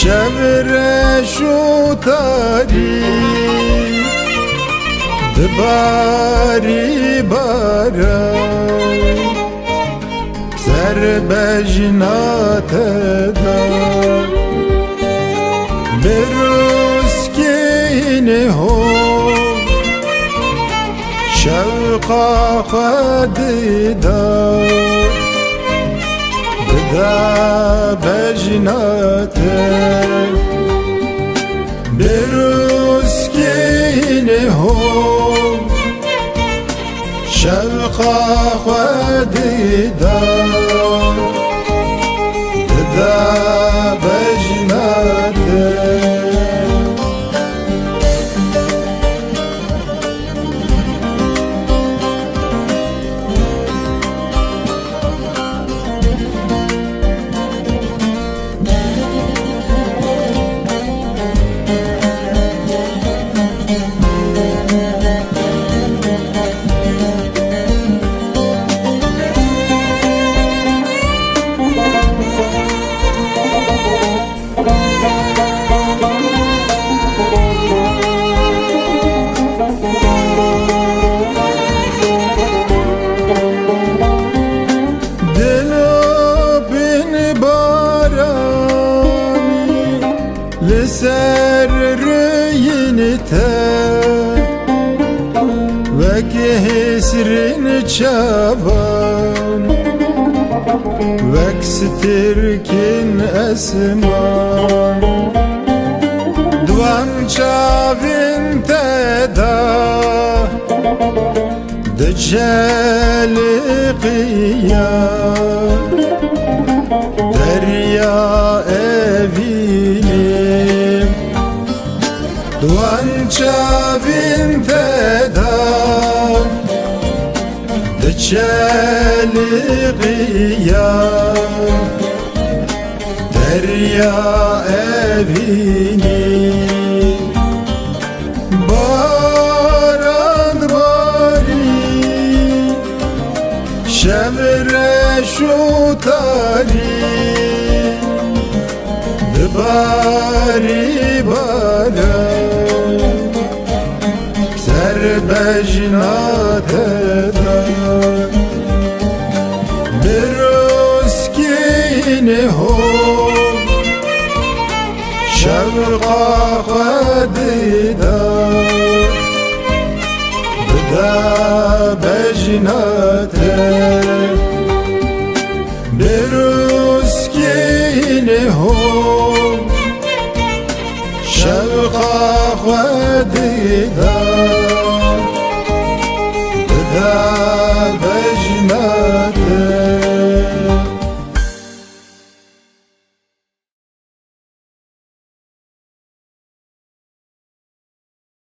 شور شوتاری دباری بارای سر بجنات دار بروز کینه هو شوقا خود دار بدا بجنات بروز کینه هو شوقا خود دار بدا بجنات لسر رينته وكهسرن شابان وكستركن اسمان دوام شافن تدا دجال قيام دريا evini Duanca vinteda Dçeli qiyam Derya evini Baran bari Şevre şutari Bari bana Ser bejnat edar Biroz kine ho Şevqa khadidar Bida bejnat edar Biroz kine ho شوقا خود دار